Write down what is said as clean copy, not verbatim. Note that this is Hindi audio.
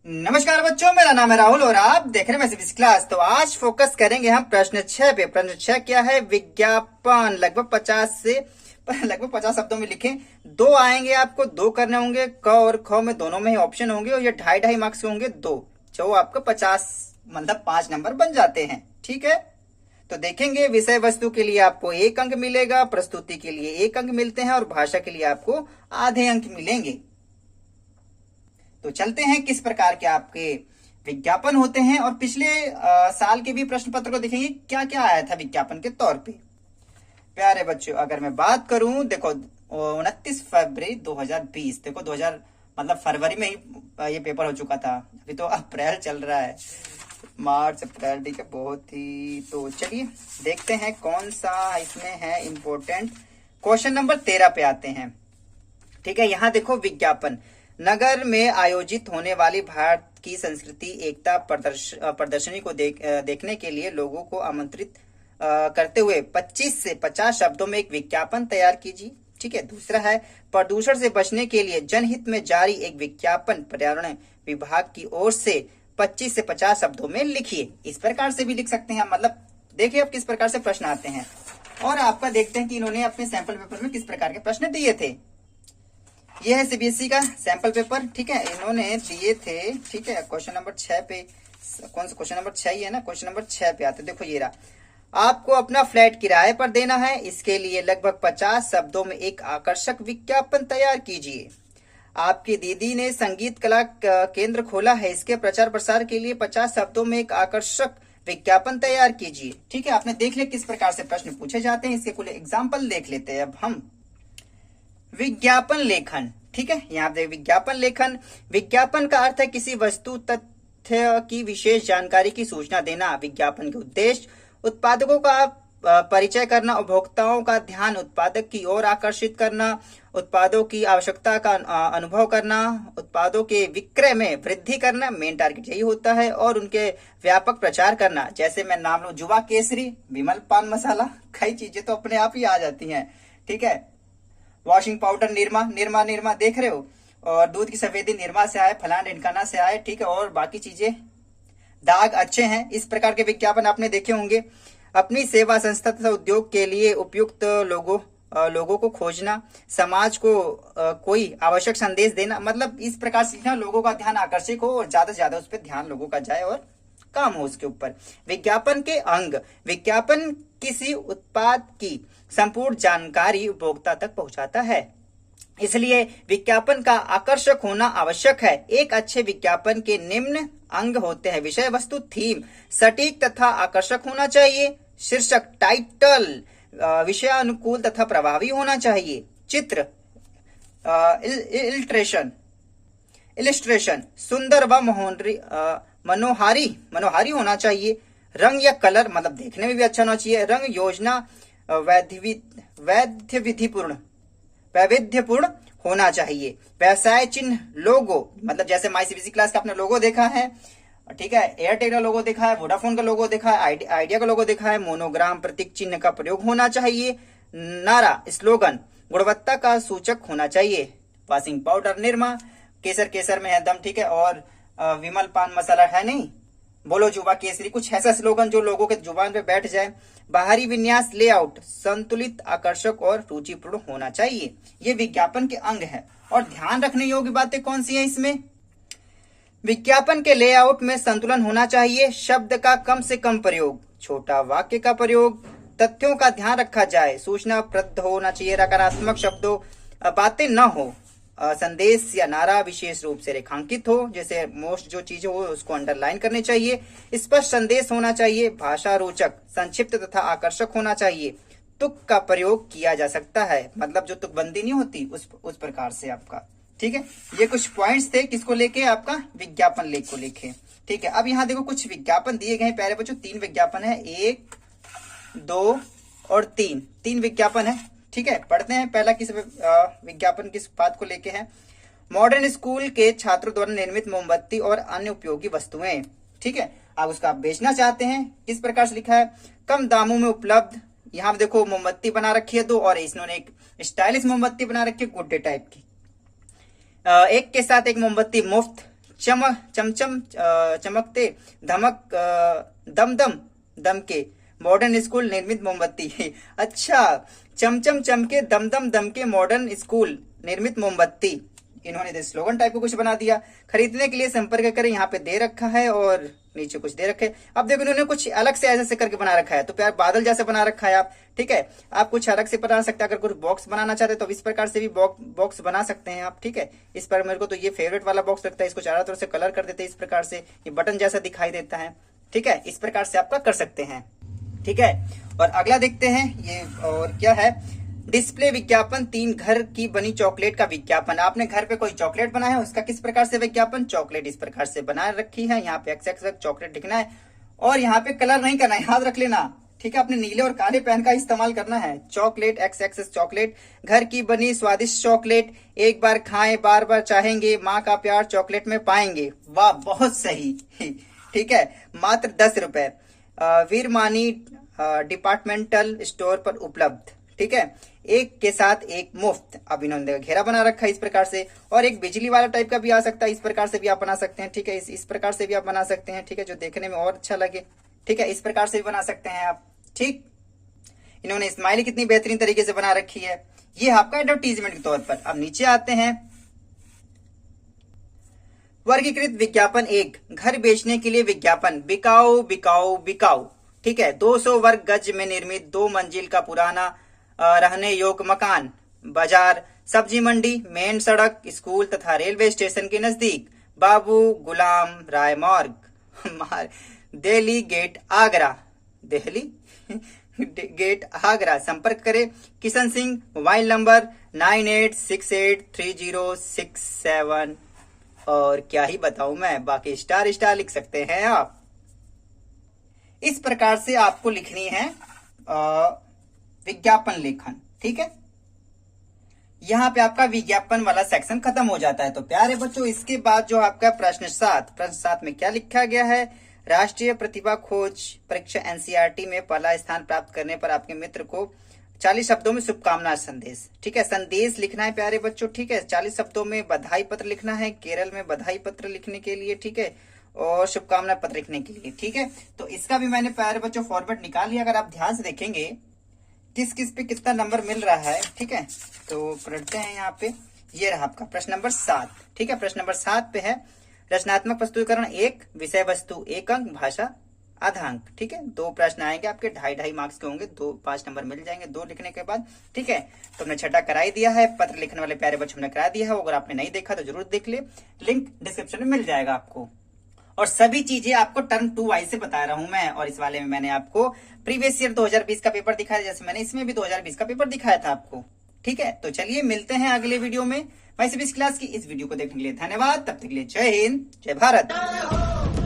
नमस्कार बच्चों, मेरा नाम है राहुल और आप देख रहे हैं मैथमेटिक्स क्लास। तो आज फोकस करेंगे हम प्रश्न 6 पे। प्रश्न 6 क्या है? विज्ञापन। लगभग 50 शब्दों में लिखें। दो आएंगे, आपको दो करने होंगे। क और ख में दोनों में ही ऑप्शन होंगे और ये 2.5 मार्क्स के होंगे। दो जो आपको 50 मतलब 5 नंबर बन जाते हैं। ठीक है, तो देखेंगे। विषय वस्तु के लिए आपको 1 अंक मिलेगा, प्रस्तुति के लिए 1 अंक मिलते हैं और भाषा के लिए आपको आधे अंक मिलेंगे। तो चलते हैं किस प्रकार के आपके विज्ञापन होते हैं और पिछले साल के भी प्रश्न पत्र को देखेंगे क्या क्या आया था विज्ञापन के तौर पे। प्यारे बच्चों, अगर मैं बात करूं, देखो 29 फरवरी 2020, देखो 2000 मतलब फरवरी में ही ये पेपर हो चुका था। अभी तो अप्रैल चल रहा है, मार्च अप्रैल, ठीक है, बहुत ही। तो चलिए देखते हैं कौन सा इसमें है इम्पोर्टेंट। क्वेश्चन नंबर 13 पे आते हैं। ठीक है, यहाँ देखो विज्ञापन। नगर में आयोजित होने वाली भारत की संस्कृति एकता प्रदर्शनी को देखने के लिए लोगों को आमंत्रित करते हुए 25 से 50 शब्दों में एक विज्ञापन तैयार कीजिए। ठीक है, दूसरा है प्रदूषण से बचने के लिए जनहित में जारी एक विज्ञापन पर्यावरण विभाग की ओर से 25 से 50 शब्दों में लिखिए। इस प्रकार से भी लिख सकते हैं, मतलब देखिए अब किस प्रकार से प्रश्न आते हैं। और आपका देखते हैं कि इन्होंने अपने सैंपल पेपर में किस प्रकार के प्रश्न दिए थे। यह है सीबीएसई का सैंपल पेपर। ठीक है, इन्होंने दिए थे। ठीक है, क्वेश्चन नंबर 6 पे, कौन सा क्वेश्चन नंबर 6 ही है ना, क्वेश्चन नंबर 6 पे आते। देखो ये रहा। आपको अपना फ्लैट किराए पर देना है, इसके लिए लगभग 50 शब्दों में एक आकर्षक विज्ञापन तैयार कीजिए। आपकी दीदी ने संगीत कला केंद्र खोला है, इसके प्रचार प्रसार के लिए 50 शब्दों में एक आकर्षक विज्ञापन तैयार कीजिए। ठीक है, आपने देख लिया किस प्रकार से प्रश्न पूछे जाते हैं। इसके कुछ एग्जाम्पल देख लेते हैं अब हम। विज्ञापन लेखन। ठीक है, यहाँ पे विज्ञापन लेखन। विज्ञापन का अर्थ है किसी वस्तु तथ्य की विशेष जानकारी की सूचना देना। विज्ञापन के उद्देश्य उत्पादकों का परिचय करना, उपभोक्ताओं का ध्यान उत्पादक की ओर आकर्षित करना, उत्पादों की आवश्यकता का अनुभव करना, उत्पादों के विक्रय में वृद्धि करना, मेन टारगेट यही होता है, और उनके व्यापक प्रचार करना। जैसे मैं नाम लूं, जुवा केसरी, विमल पान मसाला, कई चीजें तो अपने आप ही आ जाती हैं। ठीक है, वॉशिंग पाउडर निरमा देख रहे हो, और दूध की सफेदी निरमा से आए, फलान ढिनकाना से आए। ठीक है, और बाकी चीजें, दाग अच्छे हैं। इस प्रकार के विज्ञापन आपने देखे होंगे। अपनी सेवा संस्था तथा उद्योग के लिए उपयुक्त लोगों को खोजना, समाज को कोई आवश्यक संदेश देना। मतलब इस प्रकार से लिखना, लोगों का ध्यान आकर्षित हो और ज्यादा से ज्यादा उस पर ध्यान लोगों का जाए और काम हो उसके ऊपर। विज्ञापन के अंग। विज्ञापन किसी उत्पाद की संपूर्ण जानकारी उपभोक्ता तक पहुंचाता है, इसलिए विज्ञापन का आकर्षक होना आवश्यक है। एक अच्छे विज्ञापन के निम्न अंग होते हैं। विषय वस्तु थीम सटीक तथा आकर्षक होना चाहिए। शीर्षक टाइटल विषयानुकूल तथा प्रभावी होना चाहिए। चित्र इलिस्ट्रेशन सुंदर व मनोहारी होना चाहिए। रंग या कलर मतलब देखने में भी अच्छा होना चाहिए। रंग योजना वैविध्यपूर्ण होना चाहिए। व्यवसाय चिन्ह लोगो, मतलब जैसे माई सीबीएसई क्लास का आपने लोगो देखा है, ठीक है, एयरटेल का लोगो देखा है, वोडाफोन का लोगो देखा है, आइडिया का लोगो देखा है। मोनोग्राम प्रतीक चिन्ह का प्रयोग होना चाहिए। नारा स्लोगन गुणवत्ता का सूचक होना चाहिए। वॉशिंग पाउडर निरमा, केसर में है दम। ठीक है, और विमल पान मसाला है नहीं, बोलो जुबा केसरी, कुछ ऐसा स्लोगन जो लोगों के जुबान पे बैठ जाए। बाहरी विन्यास लेआउट संतुलित, आकर्षक और रुचिपूर्ण होना चाहिए। ये विज्ञापन के अंग है। और ध्यान रखने योग्य बातें कौन सी है इसमें? विज्ञापन के लेआउट में संतुलन होना चाहिए। शब्द का कम से कम प्रयोग, छोटा वाक्य का प्रयोग, तथ्यों का ध्यान रखा जाए, सूचनाप्रद होना चाहिए, नकारात्मक शब्दों बातें न हो, संदेश या नारा विशेष रूप से रेखांकित हो, जैसे मोस्ट जो चीज हो उसको अंडरलाइन करनी चाहिए। स्पष्ट संदेश होना चाहिए। भाषा रोचक, संक्षिप्त तथा आकर्षक होना चाहिए। तुक का प्रयोग किया जा सकता है, मतलब जो तुकबंदी नहीं होती उस प्रकार से आपका। ठीक है, ये कुछ पॉइंट्स थे किसको लेके, आपका विज्ञापन लेख को लेके। ठीक है, अब यहाँ देखो कुछ विज्ञापन दिए गए प्यारे बच्चों। 3 विज्ञापन है, 1, 2 और 3 विज्ञापन है। ठीक है, पढ़ते हैं। पहला किस विज्ञापन किस बात को लेके है? मॉडर्न स्कूल के छात्रों द्वारा निर्मित मोमबत्ती और अन्य उपयोगी वस्तुएं। ठीक है, आप उसका बेचना चाहते हैं। किस प्रकार से लिखा है? कम दामों में उपलब्ध। यहाँ देखो मोमबत्ती बना रखी है 2, और इन्होंने एक स्टाइलिश मोमबत्ती बना रखी है, गुड्डे टाइप की। एक के साथ एक मोमबत्ती मुफ्त। चमचम चमकते धमक दम दम दम के मॉडर्न स्कूल निर्मित मोमबत्ती। अच्छा, चमचम चमके दम दम दम के मॉडर्न स्कूल निर्मित मोमबत्ती। इन्होंने स्लोगन टाइप को कुछ बना दिया। खरीदने के लिए संपर्क करें, यहाँ पे दे रखा है और नीचे कुछ दे रखे। अब देखो इन्होंने कुछ अलग से ऐसे करके बना रखा है, तो प्यार बादल जैसे बना रखा है आप, ठीक है। आप कुछ अलग से बना सकते हैं, अगर कुछ बॉक्स बनाना चाहते हैं तो इस प्रकार से भी बॉक्स बना सकते हैं आप, ठीक है। इस पर मेरे को तो ये फेवरेट वाला बॉक्स लगता है, इसको चारों तरफ से कलर कर देते हैं इस प्रकार से, ये बटन जैसा दिखाई देता है, ठीक है। इस प्रकार से आपका कर सकते हैं, ठीक है। और अगला देखते हैं ये और क्या है। डिस्प्ले विज्ञापन 3 घर की बनी चॉकलेट का विज्ञापन। आपने घर पे कोई चॉकलेट बना है, उसका किस प्रकार से विज्ञापन, चॉकलेट इस प्रकार से बना रखी है। यहाँ पे XX चॉकलेट लिखना है और यहाँ पे कलर नहीं करना है, याद रख लेना, ठीक है। अपने नीले और काले पेन का इस्तेमाल करना है। चॉकलेट XX चॉकलेट, घर की बनी स्वादिष्ट चॉकलेट, एक बार खाएं बार बार चाहेंगे, माँ का प्यार चॉकलेट में पाएंगे। वाह, बहुत सही, ठीक है। मात्र 10 रुपए, वीरमानी डिपार्टमेंटल स्टोर पर उपलब्ध, ठीक है। एक के साथ एक मुफ्त। अब इन्होंने घेरा बना रखा है इस प्रकार से, और एक बिजली वाला टाइप का भी आ सकता है, इस प्रकार से भी आप बना सकते हैं, ठीक है। इस प्रकार से भी आप बना सकते हैं, ठीक है, जो देखने में और अच्छा लगे, ठीक है। इस प्रकार से भी बना सकते हैं आप, ठीक। इन्होंने स्माइली कितनी बेहतरीन तरीके से बना रखी है, ये आपका एडवर्टीजमेंट के तौर पर। अब नीचे आते हैं। वर्गीकृत विज्ञापन 1, घर बेचने के लिए विज्ञापन, बिकाऊ बिकाऊ बिकाऊ, ठीक है। 200 वर्ग गज में निर्मित 2 मंजिल का पुराना रहने योग्य मकान, बाजार, सब्जी मंडी, मेन सड़क, स्कूल तथा रेलवे स्टेशन के नजदीक, बाबू गुलाम राय मार्ग, दिल्ली गेट आगरा, दिल्ली गेट आगरा। संपर्क करें किशन सिंह, मोबाइल नंबर 98683067। और क्या ही बताऊं मैं, बाकी स्टार स्टार लिख सकते हैं आप। इस प्रकार से आपको लिखनी है विज्ञापन लेखन, ठीक है। यहाँ पे आपका विज्ञापन वाला सेक्शन खत्म हो जाता है। तो प्यारे बच्चों, इसके बाद जो आपका प्रश्न 7 में क्या लिखा गया है, राष्ट्रीय प्रतिभा खोज परीक्षा NCERT में पहला स्थान प्राप्त करने पर आपके मित्र को 40 शब्दों में शुभकामना संदेश, ठीक है। संदेश लिखना है प्यारे बच्चों, ठीक है। 40 शब्दों में बधाई पत्र लिखना है, केरल में बधाई पत्र लिखने के लिए, ठीक है, और शुभकामना पत्र लिखने के लिए, ठीक है। तो इसका भी मैंने प्यारे बच्चों फॉर्मेट निकाल लिया। अगर आप ध्यान से देखेंगे किस किस पे कितना नंबर मिल रहा है, ठीक है। तो पढ़ते हैं यहाँ पे, ये रहा आपका प्रश्न नंबर 7, ठीक है। प्रश्न नंबर 7 पे है रचनात्मक प्रस्तुतिकरण 1, विषय वस्तु 1 अंक, भाषा आधा अंक, ठीक है। 2 प्रश्न आएंगे आपके, 2.5 मार्क्स के होंगे, 5 नंबर मिल जाएंगे 2 लिखने के बाद, ठीक है। तो हमने छठा कराई दिया है, पत्र लिखने वाले प्यारे बच्चों ने करा दिया है। अगर आपने नहीं देखा तो जरूर देख ले, लिंक डिस्क्रिप्शन में मिल जाएगा आपको। और सभी चीजें आपको टर्म 2 वाइज से बता रहा हूं मैं। और इस वाले में मैंने आपको प्रीवियस ईयर 2020 का पेपर दिखाया, जैसे मैंने इसमें भी 2020 का पेपर दिखाया था आपको, ठीक है। तो चलिए मिलते हैं अगले वीडियो में। वैसे भी इस क्लास की इस वीडियो को देखने के लिए धन्यवाद। तब तक के लिए जय हिंद, जय भारत।